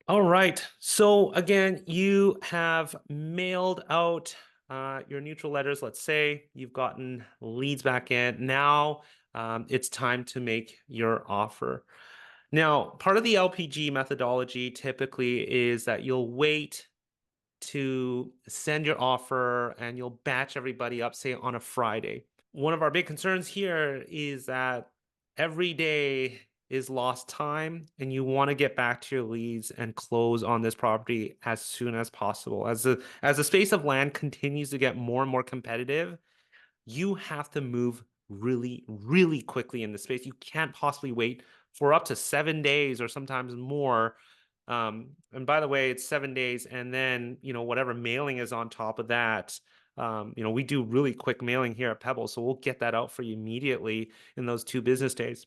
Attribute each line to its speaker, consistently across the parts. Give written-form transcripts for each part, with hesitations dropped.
Speaker 1: All right. So again, you have mailed out your neutral letters. Let's say you've gotten leads back in. Now it's time to make your offer. Now, part of the LPG methodology typically is that you'll wait to send your offer and you'll batch everybody up, say on a Friday. One of our big concerns here is that every day is lost time and you want to get back to your leads and close on this property as soon as possible. As the space of land continues to get more and more competitive, you have to move really, really quickly in the space. You can't possibly wait for up to 7 days or sometimes more. And by the way, it's 7 days, and then whatever mailing is on top of that. We do really quick mailing here at Pebble, so we'll get that out for you immediately in those 2 business days,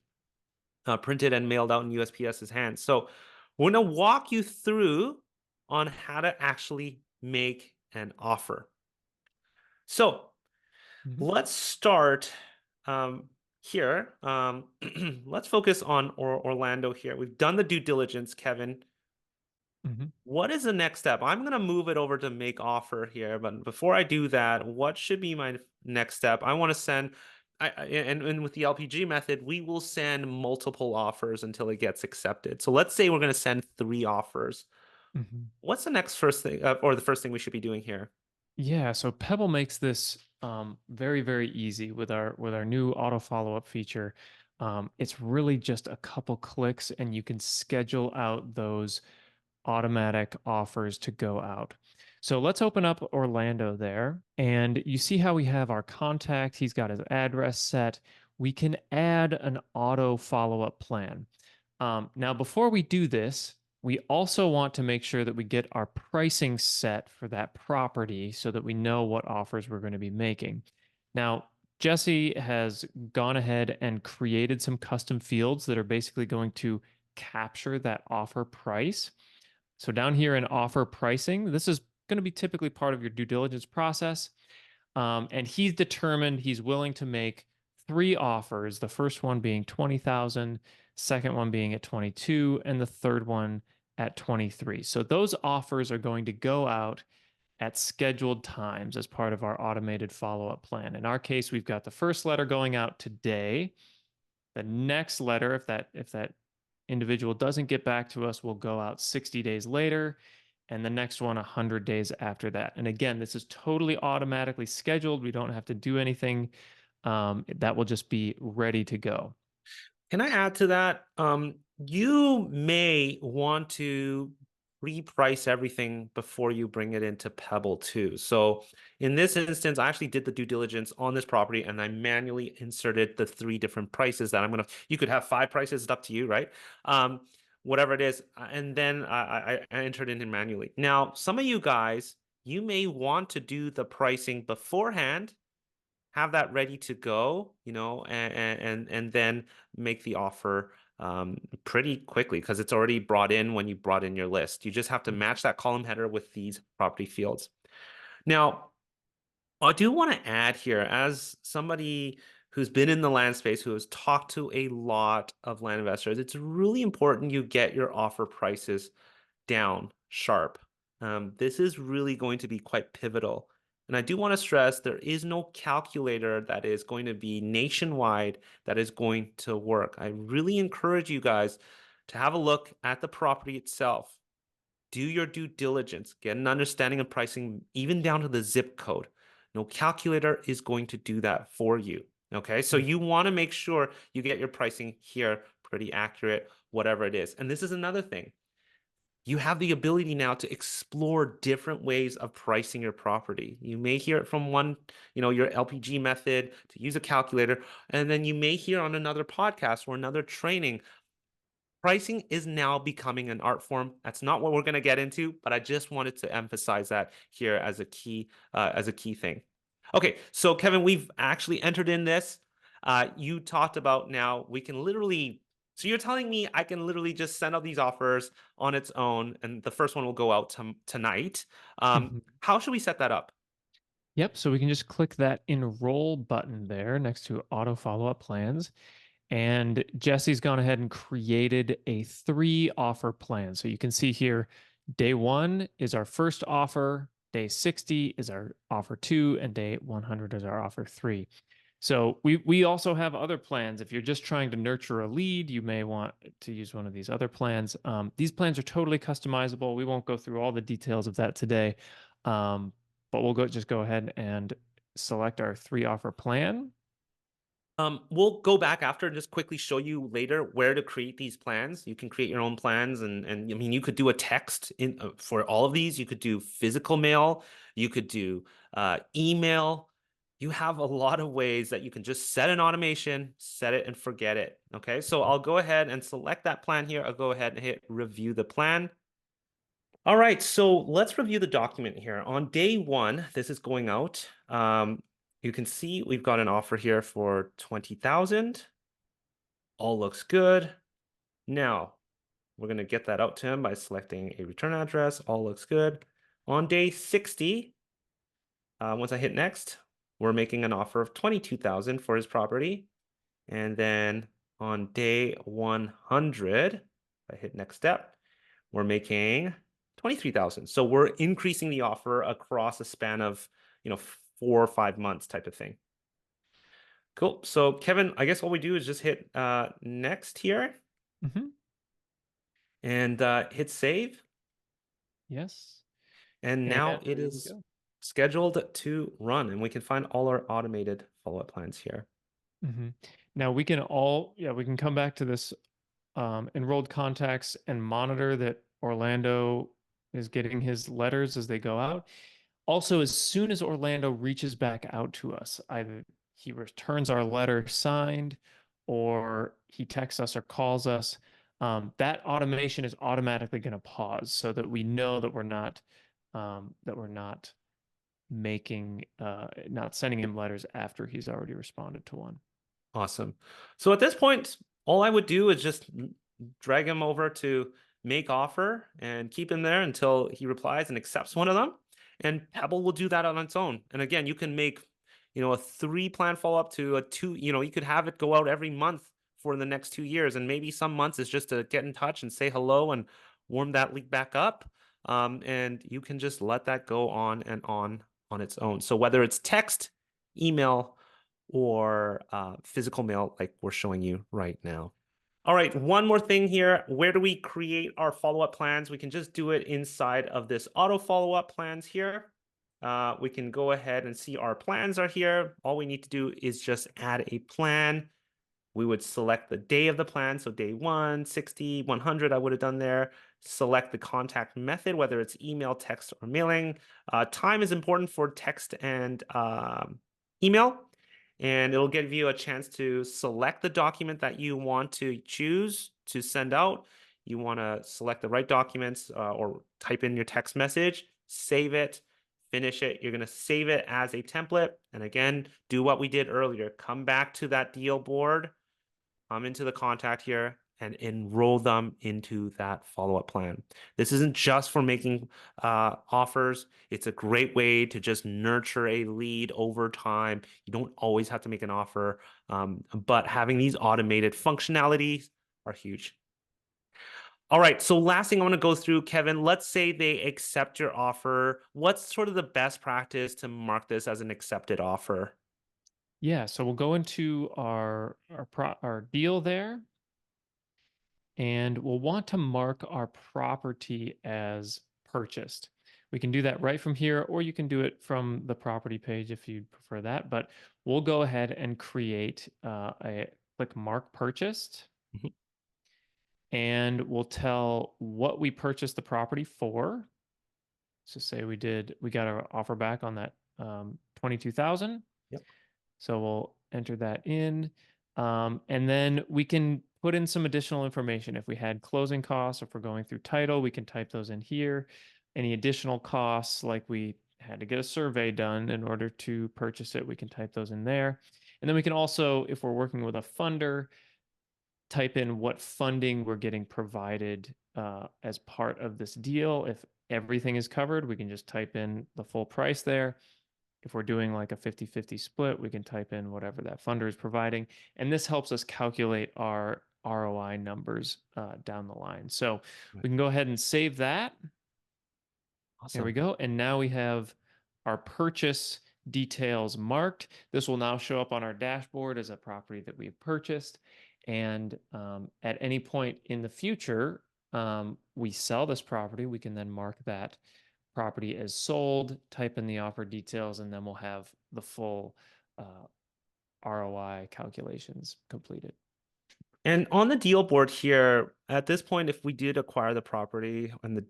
Speaker 1: printed and mailed out in USPS's hands. So we're gonna walk you through on how to actually make an offer. So
Speaker 2: Mhm,
Speaker 1: let's start here. Let's focus on Orlando here. We've done the due diligence, Kevin.
Speaker 2: mhm.
Speaker 1: What is the next step? I'm going to move it over to make offer here, but before I do that, what should be my next step? I want to send, and with the LPG method, we will send multiple offers until it gets accepted. So let's say we're going to send 3 offers.
Speaker 2: Mhm.
Speaker 1: What's the next first thing, or the first thing we should be doing here?
Speaker 2: Yeah, so Pebble makes this very, very easy with our new auto follow up feature. It's really just a couple clicks, and you can schedule out those automatic offers to go out. So let's open up Orlando there, and you see how we have our contact. He's got his address set. We can add an auto follow up plan. Now, before we do this, we also want to make sure that we get our pricing set for that property so that we know what offers we're going to be making. Now, Jesse has gone ahead and created some custom fields that are basically going to capture that offer price. So, down here in offer pricing, this is going to be typically part of your due diligence process. And he's determined he's willing to make 3 offers. The first one being 20,000, second one being at 22, and the third one at 23. So those offers are going to go out at scheduled times as part of our automated follow-up plan. In our case, we've got the first letter going out today. The next letter, if that individual doesn't get back to us, will go out 60 days later, and the next one 100 days after that. And again, this is totally automatically scheduled. We don't have to do anything. That will just be ready to go.
Speaker 1: Can I add to that? You may want to reprice everything before you bring it into Pebble too. So in this instance, I actually did the due diligence on this property and I manually inserted the 3 different prices that you could have 5 prices, it's up to you, right? Whatever it is. And then I entered it in manually. Now, some of you guys, you may want to do the pricing beforehand, have that ready to go, and then make the offer pretty quickly because it's already brought in when you brought in your list. You just have to
Speaker 2: Mhm.
Speaker 1: match that column header with these property fields. Now, I do want to add here, as somebody who's been in the land space, who has talked to a lot of land investors, it's really important you get your offer prices down sharp. This is really going to be quite pivotal. And I do want to stress there is no calculator that is going to be nationwide that is going to work. I really encourage you guys to have a look at the property itself. Do your due diligence, get an understanding of pricing, even down to the zip code. No calculator is going to do that for you. Okay, so
Speaker 2: Mhm.
Speaker 1: you want to make sure you get your pricing here pretty accurate, whatever it is. And this is another thing, you have the ability now to explore different ways of pricing your property. You may hear it from one, your LPG method to use a calculator, and then you may hear on another podcast or another training. Pricing is now becoming an art form. That's not what we're going to get into, but I just wanted to emphasize that here as a key thing. Okay, so Kevin, we've actually entered in this. You talked about now we can literally. So you're telling me I can literally just send out these offers on its own, and the first one will go out tonight.
Speaker 2: Mhm.
Speaker 1: How should we set that up?
Speaker 2: Yep. So we can just click that enroll button there next to auto follow up plans. And Jesse's gone ahead and created a 3 offer plan. So you can see here, day 1 is our first offer, day 60 is our offer 2, and day 100 is our offer 3. So we also have other plans. If you're just trying to nurture a lead, you may want to use one of these other plans. These plans are totally customizable. We won't go through all the details of that today, but we'll just go ahead and select our 3 offer plan.
Speaker 1: We'll go back after and just quickly show you later where to create these plans. You can create your own plans, and I mean, you could do a text in for all of these. You could do physical mail. You could do email. You have a lot of ways that you can just set an automation, set it and forget it. Okay, so I'll go ahead and select that plan here. I'll go ahead and hit review the plan. All right, so let's review the document here. On day 1, this is going out. You can see we've got an offer here for 20,000. All looks good. Now, we're going to get that out to him by selecting a return address. All looks good. On day 60, once I hit next, we're making an offer of 22,000 for his property. And then on day 100, if I hit next step, we're making 23,000. So we're increasing the offer across a span of, 4 or 5 months type of thing. Cool. So Kevin, I guess all we do is just hit next here
Speaker 2: Mhm.
Speaker 1: and hit save.
Speaker 2: Yes.
Speaker 1: And
Speaker 2: And
Speaker 1: now it
Speaker 2: there we
Speaker 1: is
Speaker 2: go.
Speaker 1: scheduled to run, and we can find all our automated follow-up plans here.
Speaker 2: Mhm. Now we can come back to this enrolled contacts and monitor that Orlando is getting his letters as they go out. Also, as soon as Orlando reaches back out to us, either he returns our letter signed or he texts us or calls us, that automation is automatically going to pause so that we know that we're not making not sending him letters after he's already responded to one.
Speaker 1: Awesome. So at this point, all I would do is just drag him over to make offer and keep him there until he replies and accepts one of them. And Pebble will do that on its own. And again, you can make, a 3 plan follow-up to a 2, you could have it go out every month for the next 2 years. And maybe some months is just to get in touch and say hello and warm that lead back up. And you can just let that go on and on its own. So whether it's text, email, or physical mail like we're showing you right now. All right, one more thing here. Where do we create our follow-up plans? We can just do it inside of this auto follow-up plans here. We can go ahead and see our plans are here. All we need to do is just add a plan. We would select the day of the plan. So day 1, 60, 100, I would have done there. Select the contact method, whether it's email, text, or mailing. Time is important for text and email. And it'll give you a chance to select the document that you want to choose to send out. You want to select the right documents or type in your text message, save it, finish it. You're going to save it as a template. And again, do what we did earlier. Come back to that deal board, into the contact here, and enroll them into that follow-up plan. This isn't just for making offers. It's a great way to just nurture a lead over time. You don't always have to make an offer, but having these automated functionalities are huge. All right, so last thing I want to go through, Kevin, let's say they accept your offer. What's sort of the best practice to mark this as an accepted offer?
Speaker 2: Yeah, so we'll go into our deal there, and we'll want to mark our property as purchased. We can do that right from here, or you can do it from the property page if you'd prefer that. But we'll go ahead and create a click mark purchased,
Speaker 1: Mhm.
Speaker 2: and we'll tell what we purchased the property for. So say we got our offer back on that 22,000.
Speaker 1: Yep.
Speaker 2: So we'll enter that in. And then we can put in some additional information. If we had closing costs, if we're going through title, we can type those in here. Any additional costs, like we had to get a survey done in order to purchase it, we can type those in there. And then we can also, if we're working with a funder, type in what funding we're getting provided as part of this deal. If everything is covered, we can just type in the full price there. If we're doing like a 50-50 split, we can type in whatever that funder is providing. And this helps us calculate our ROI numbers down the line. So
Speaker 1: Right.
Speaker 2: we can go ahead and save that. There we
Speaker 1: Awesome.
Speaker 2: go. And now we have our purchase details marked. This will now show up on our dashboard as a property that we've purchased. And at any point in the future, we sell this property, we can then mark that property as sold, type in the offer details, and then we'll have the full uh, ROI calculations completed.
Speaker 1: And on the deal board here, at this point, if we did acquire the property and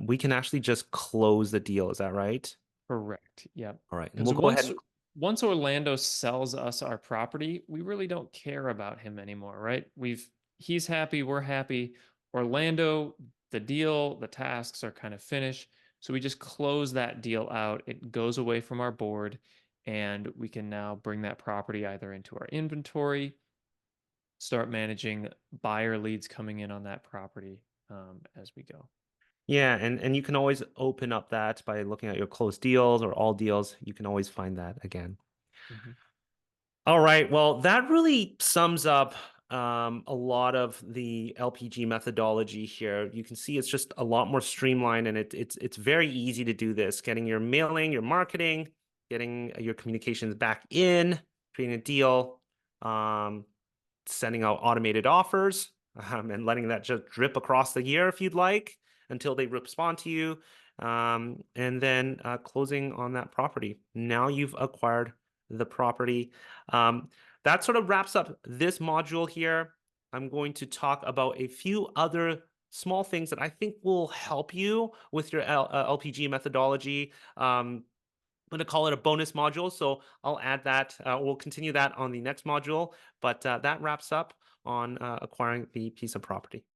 Speaker 1: we can actually just close the deal. Is that right?
Speaker 2: Correct. Yep.
Speaker 1: All right. And
Speaker 2: Because
Speaker 1: we'll go ahead and
Speaker 2: once Orlando sells us our property, we really don't care about him anymore, right? He's happy, we're happy. Orlando, the deal, the tasks are kind of finished. So we just close that deal out. It goes away from our board, and we can now bring that property either into our inventory, start managing buyer leads coming in on that property as we go.
Speaker 1: yeah, and you can always open up that by looking at your closed deals or all deals. You can always find that again.
Speaker 2: Mhm.
Speaker 1: All right. Well, that really sums up a lot of the LPG methodology here. You can see it's just a lot more streamlined, and it's very easy to do this. Getting your mailing, your marketing, getting your communications back in, creating a deal, um, sending out automated offers, and letting that just drip across the year if you'd like until they respond to you, and then closing on that property. Now you've acquired the property. Um, that sort of wraps up this module here. I'm going to talk about a few other small things that I think will help you with your LPG methodology. I'm going to call it a bonus module, so I'll add that. We'll continue that on the next module, but that wraps up on acquiring the piece of property.